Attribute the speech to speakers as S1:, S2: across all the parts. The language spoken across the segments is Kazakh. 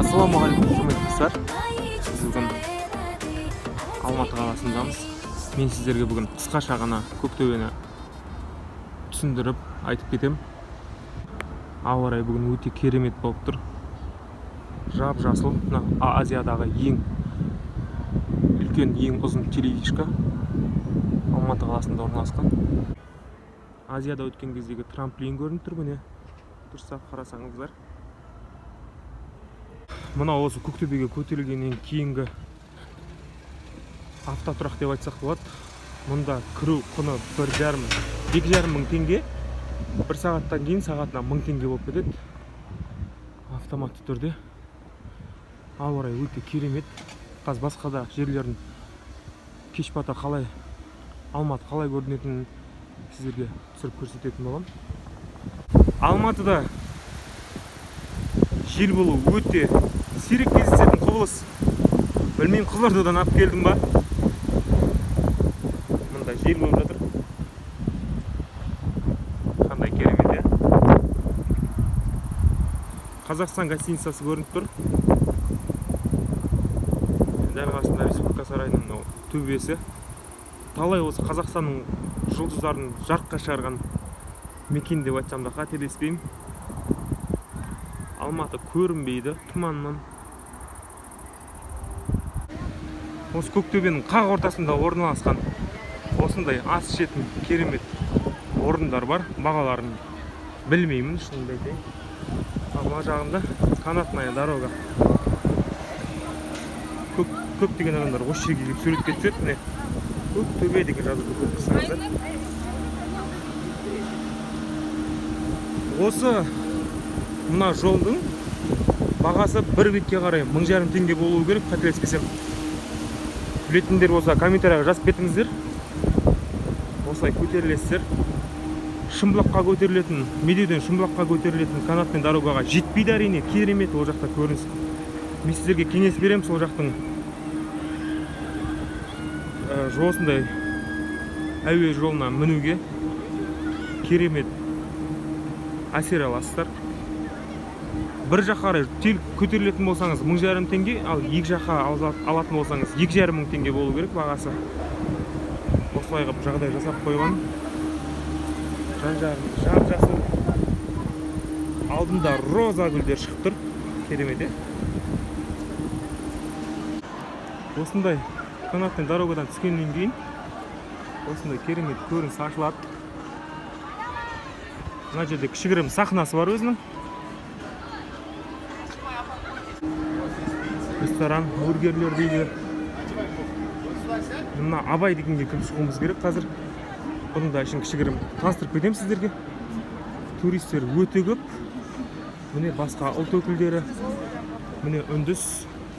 S1: Ассалаумағалейкум, құрметті достар. Біз бүгін Алматы қаласындамыз. Мен сіздерге бүгін қысқаша ғана Көктөбені түсіндіріп айтып кетем. Ауа райы бүгін өте керемет болып тұр. Жап-жасыл. Азиядағы ең үлкен, ең ұзын телевишка Алматы қаласында орналасқан. Азияда өткен кездегі трамплин көрініп тұр, міне. Дұрыстап қарасаңыздар. Мына осы Көктөбеге көтерілгеннен кейінгі автотұрақ деп айтсақ болады. Мұнда кіру құны 1,5-2,5 мың теңге. Бір сағаттан кейін сағатына 1000 теңге болып кетеді. Автоматты түрде. Ауа райы өте керемет. Қазір басқа да жерлердің кеш бата қалай, Алматы қалай көрінетінін сіздерге түсіріп көрсететін боламын. Алматыда жел болу өте сирек кездесетін құбылыс. Білмеймін, Қызылордадан алып келдім ба. Мұнда жел болып жатыр. Қандай керемет, е? Қазақстан гостиницасы көрініп тұр. Дәл қасында Республика сарайының төбесі. Талай осы Қазақстанның жұлдыздарын жарыққа шығарған мекен деп айтсам да қателеспеймін. Алматы көрінбейді тұманнан. Осы Көктөбенің қақ ортасында орналасқан осындай ас ішетін керемет орындар бар. Бағаларын білмеймін, шынымды айтайын. Мына жағында канатная дорога. Көптеген адамдар осы жерге келіп суретке түседі. Міне Көктөбе деген жазуды көріп тұрсаңыздар. Осы мына жолдың бағасы бір бетке қарай 1500 теңге болуы керек, қателеспесем. Білетіндер болса комментарияға жазып кетіңіздер. Осылай көтерілесіздер. Шымбұлаққа көтерілетін, Медеуден Шымбұлаққа көтерілетін канатный дорогаға жетпейді әрине, керемет ол жақта көрініс. Мен сіздерге кеңес берем, сол жақтың осындай әуе жолына мінуге керемет әсер аласыздар. Бір жаққа қарай көтерілетін болсаңыз 1500 теңге, ал екі жаққа алатын болсаңыз 2,5 теңге болу керек бағасы. Осылай қылып жағдай жасап қойған. Жан-жағын жап-жасыл. Алдында роза гүлдер шығып тұр. Керемет, е? Осындай канатный дорогадан түскеннен кейін осындай керемет көрініс ашылады. Мына жерде кішігірім сахнасы бар өзінің. Ресторан, бургерлер дейді. Мына Абай дегенге кіріп шығуымыз керек қазір. Бұның да ішін кішігірім таныстырып кетемін сіздерге. Туристер өте көп. Міне басқа ұлт өкілдері. Міне үнді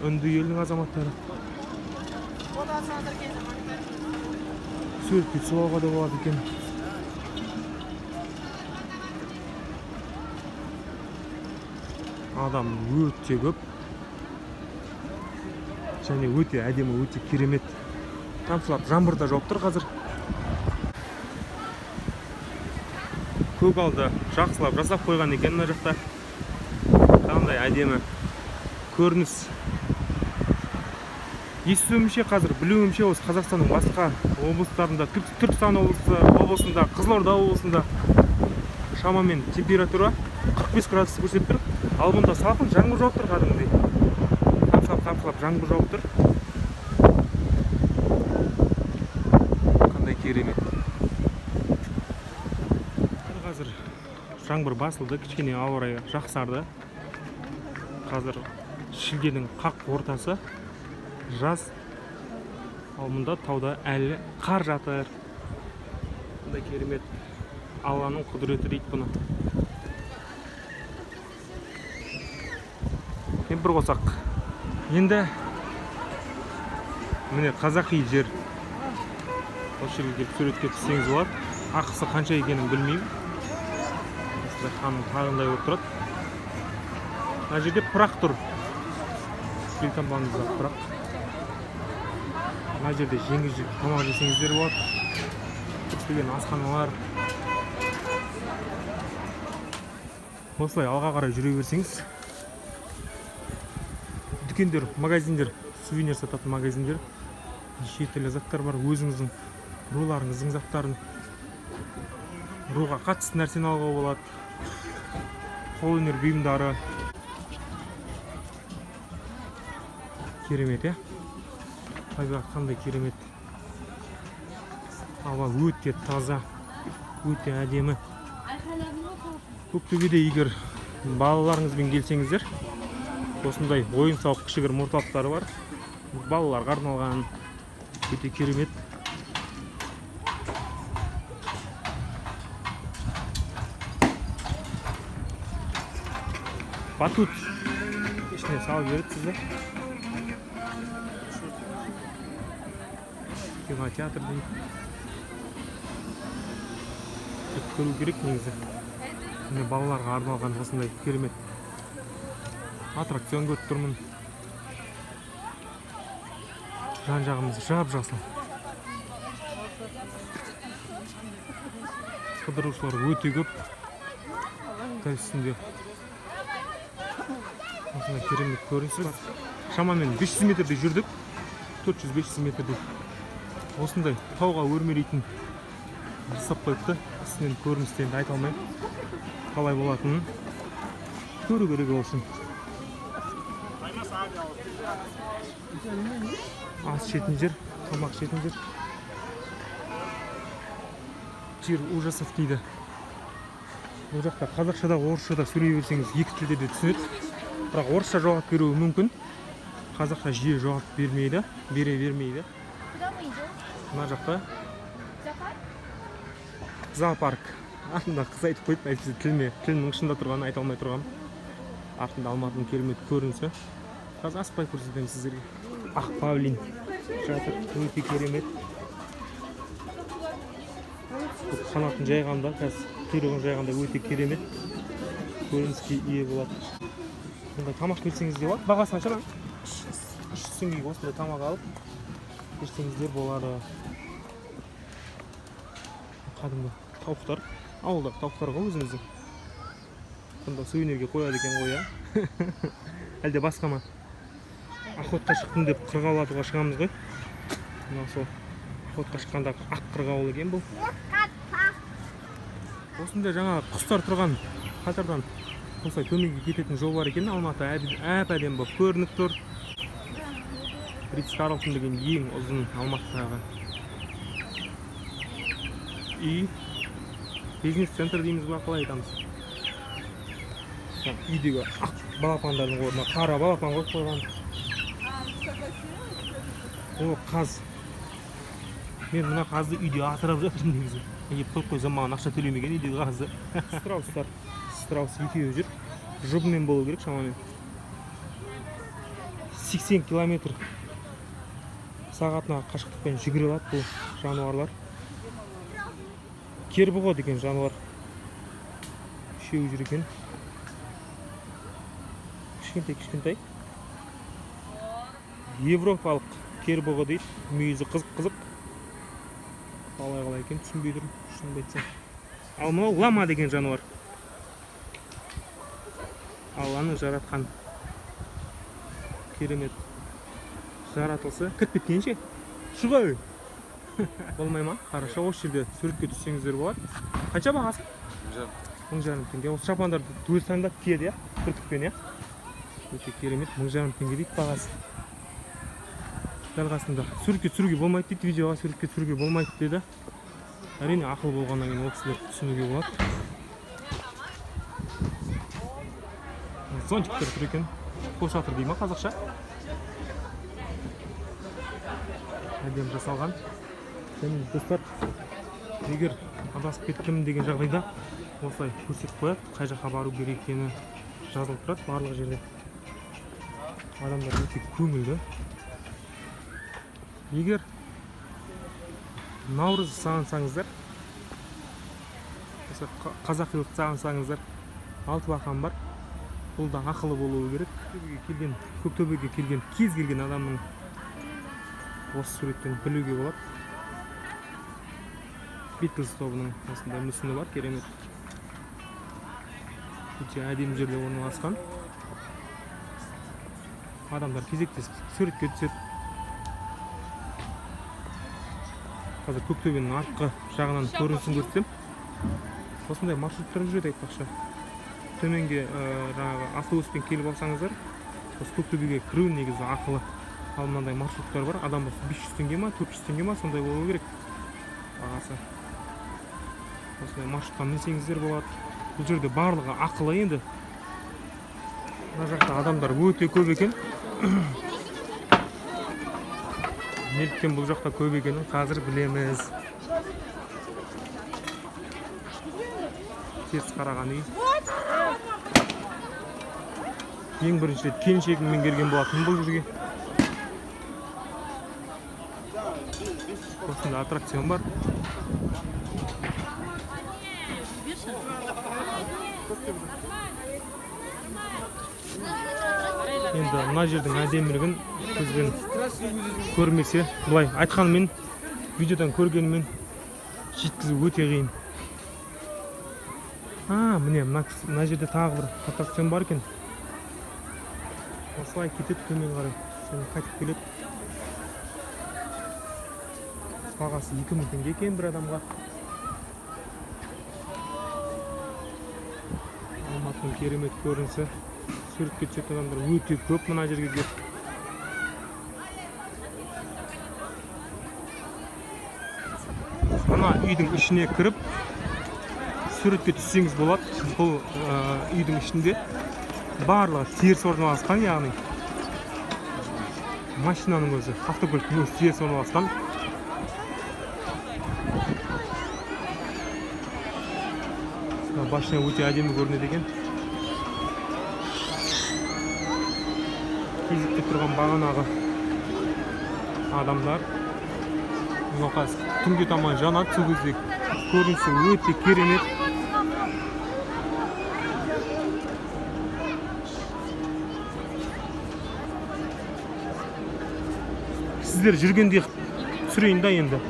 S1: елінің азаматтары. Суретке түсуге да болады екен. Адам өте көп. Және өте әдемі, өте керемет. Тамшылап жаңбыр да жауып тұр қазір. Көгалды жақсылап жасап қойған екен мына жақта. Қандай әдемі көрініс. Естуімше қазір, білуімше осы Қазақстанның басқа облыстарында, Түркістан облысында, Қызылорда облысында шамамен температура 45 градусты көрсетіп тұр. Ал мұнда салқын жаңбыр жауып тұр кәдімгідей. Тамшылап жаңбыр жауып тұр. Қандай керемет. Қазір жаңбыр басылды, кішкене ауа райы жақсарды. Қазір шілденің қақ ортасы. Жаз. Ал мұнда тауда әлі қар жатыр. Қандай керемет. Алланың құдіреті дейді бұны. Кемпір қосақ. Енді міне қазақи жер. Осы жерге келіп суретке түссеңіз болады. Ақысы қанша екенін білмеймін. Осылай ханым тағындай болып тұрады. Мына жерде пырақ тұр. Елтаңбаңызда пырақ. Мына жерде жеңіл тамақ жесеңіздер болады. Көптеген асханалар. Осылай алға қарай жүре берсеңіз дүкендер, магазиндер, сувенир сататын магазиндер. Неше түрлі заттар бар. Өзіңіздің руларыңыздың заттарын руға қатысты нәрсені алуға болады. Қолөнер бұйымдары. Керемет, табиғат қандай керемет. Ауа өте таза, өте әдемі. Көктөбеде егер балаларыңызбен келсеңіздер, осындай ойын-сауық кішігірім орталықтары бар. Балаларға арналған өте керемет. Батут ішіне салып береді сізді. Кинотеатр дейді. Көру керек негізі. Балаларға арналған осындай керемет аттракцион көріп тұрмын. Жан-жағымыз жап-жасыл. Қыдырушылар өте көп. Үстінде осындай керемет көрінісі бар. Шамамен 500 метрде жүрдік. 400-500 метрде. Осындай тауға өрмелейтін жасап қойыпты. Үстінен көріністен айта алмаймын. Қалай болатынын көру керек болсын. Ас ішетін жер, тамақ ішетін жер. Жер ужасов дейді. Бұл жақта қазақшада, орысшада сөйлей берсеңіз екі тілде де түсінеді. Бірақ орысша жауап беруі мүмкін. Қазақша жиі жауап бере бермейді. Мына жақта зоопарк. Артында қыз айтып қойып, әйтпесе тілінің ұшында тұрғанын айта алмай тұрғам. Артында Алматының керемет көрінісі. Қазір аспай көрсетемін сіздерге. Ақ павлин жатыр, өте керемет. Қанатын жайғанда, құйрығын жайғанда өте керемет көрініске ие болады. Мұнда тамақ берсеңіз де болады. Бағасы қанша? 300 теңгеге осындай тамақ алып берсеңіздер болады. Қадымда тауықтар, ауылдағы тауықтар ғой өзіміздің. Бұнда сувенирге қояды екен ғой, әлде басқа ма? Охотқа шықтым деп қырғауылатуға шығамыз ғой. Сол охотқа шыққандағы ақ қырғауыл екен бұл. Осында жаңа құстар тұрған қатардан осылай төменге кететін жол бар екен. Алматы әп-әдем болып көрініп тұр. Ритц Карлтон деген ең ұзын Алматыдағы үй. Бизнес-центр дейміз ба, қалай айтамыз? Үйдегі ақ балапандардың орнына қара балапан қойып қойған. О, қаз. Мен мына қазды үйде асырап жатырмын негізі. Егер қойып қойсам маған ақша төлемеген үйдегі қазды. Страус екеуі жүр. Жұбымен болу керек шамамен. 80 километр сағатына қашықтықпен жүгіре алады бұл жануарлар. Кербұғы деген жануар. Үшеуі жүр екен. Кішкентай. Европалық кербұғы дейді. Мүйізі қызық-қызық. Қалай екен түсінбей тұрмын, шынымды айтсам. Ал мынау лама деген жануар. Алланы жаратқан керемет жаратылысы. Кіріп кеткенше шығай. Болмай ма? Қараша, осы жерде суретке түссеңіздер болады. Қанша бағасы? 1050 теңге. Осы шапандарды өз таңдап киеді, бүркітпен, өте керемет. 1050 теңге дейді бағасы. Дәл қасында суретке түсіруге болмайды дейді, видеоға суретке түсіруге болмайды деді. Әрине ақыл болғаннан кейін ол кісілер түсінуге болады. Зонтиктер тұр екен. Қол шатыр дей ма қазақша? Әдемі жасалған. Және достар, егер адасып кеттім деген жағдайда осылай көрсетіп қояды, қай жаққа бару керек екені жазылып тұрады барлық жерде. Адамдар өте көңілді. Егер наурыз сағынсаңыздар, қазақилық сағынсаңыздар, 6 бақан бар. Бұл да ақылы болуы керек. Көктөбеге келген кез келген адамның осы суреттен білуге болады. Битлз тобының осындай мүсіні бар, керемет. Өте әдемі жерде орналасқан. Адамдар кезектесіп суретке түседі. Қазір Көктөбенің артқы жағынан көрінісін көрсетсем. Осындай маршруттар жүреді айтпақшы. Төменге жаңағы автобуспен келіп алсаңыздар, осы Көктөбеге кіру негізі ақылы. Ал мынандай маршруттар бар. Адам басы 500 теңге ма, 400 теңге ма, сондай болу керек бағасы. Осындай маршрутқа мінсеңіздер болады. Бұл жерде барлығы ақылы енді. Мына жақта адамдар өте көп екен. Неліктен бұл жақта көп екенін қазір білеміз. Теріс қараған үй. Ең бірінші рет келіншегіммен келген болатын бұл жерге. Осында аттракцион бар. Енді мына жердің әдемілігін көзбен көрмесе, былай айтқанымен, видеодан көргенімен жеткізу өте қиын. Міне мына жерде тағы бір аттракцион бар екен. Осылай кетеді төмен қарай. Сені қайтып келеді. Бағасы 2000 теңге екен бір адамға. Алматының керемет көрінісі. Суретке түсетін адамдар өте көп мына жерге келіп. Мына үйдің ішіне кіріп суретке түссеңіз болады. Бұл үйдің ішінде барлығы теріс орналасқан, яғни машинаның өзі, автокөліктің өзі теріс орналасқан. Машина өте әдемі көрінеді екен. Кезекте тұрған бағанағы адамдар. Түнге таман жанады, сол кезде көрінісі өте керемет. Сіздер жүргенде түсірейін да енді.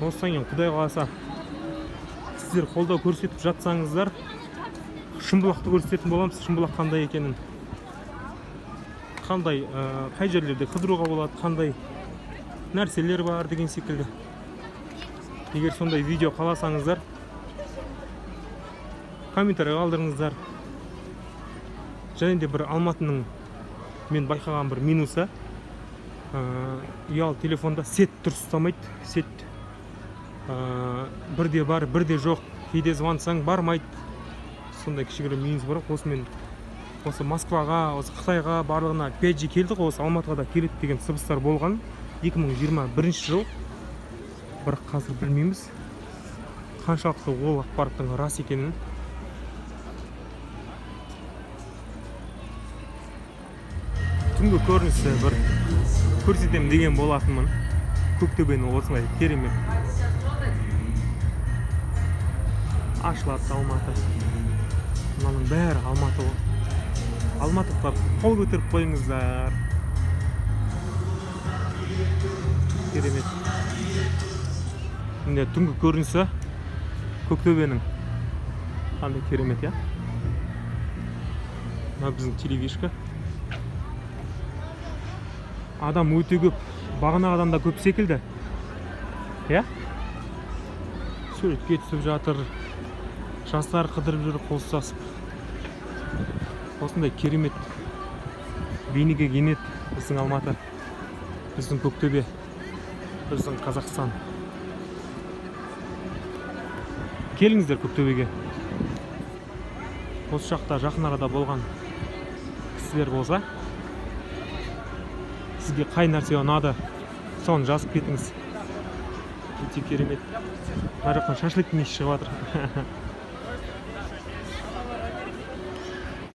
S1: Осыдан кейін Құдай қаласа сіздер қолдау көрсетіп жатсаңыздар, Шымбұлақты көрсететін боламыз. Шымбұлақ қандай екенін, қандай қай жерлерде қыдыруға болады, қандай нәрселер бар деген секілді. Егер сондай видео қаласаңыздар, комментарий қалдырыңыздар. Және де бір Алматының мен байқаған бір минусы, ұялы телефонда сет дұрыс ұстамайды. Сет бірде бар, бірде жоқ. Кейде звонсаң бармайды. Сондай кішігірім минус бар. Осы Москваға, осы Қытайға барлығына 5G келді, осы Алматыға да келеді деген сыбыстар болған 2021 жыл. Бірақ қазір білмейміз қаншалықты ол ақпараттың рас екенін. Түнгі көрінісі бір көрсетем деген болатынмын. Көктөбені осылай керемет ашылады Алматы. Мынаның бәрі Алматы. Алматылықтар қол көтеріп қойыңыздар. Керемет. Міне түнгі көрінісі Көктөбенің қандай керемет, я? Мына біздің телевишка. Адам өте көп, бағанағыдан да көп секілді. Я? Суретке түсіп жатыр. Жастар қыдырып жүр қол ұстасып. Осындай керемет бейнеге енеді біздің Алматы, біздің Көктөбе, біздің Қазақстан. Келіңіздер Көктөбеге. Осы жақта жақын арада болған кісілер болса, сізге қай нәрсе ұнады, соны жазып кетіңіз. Өте керемет. Мына жақтан шашлыктың иісі шығып жатыр.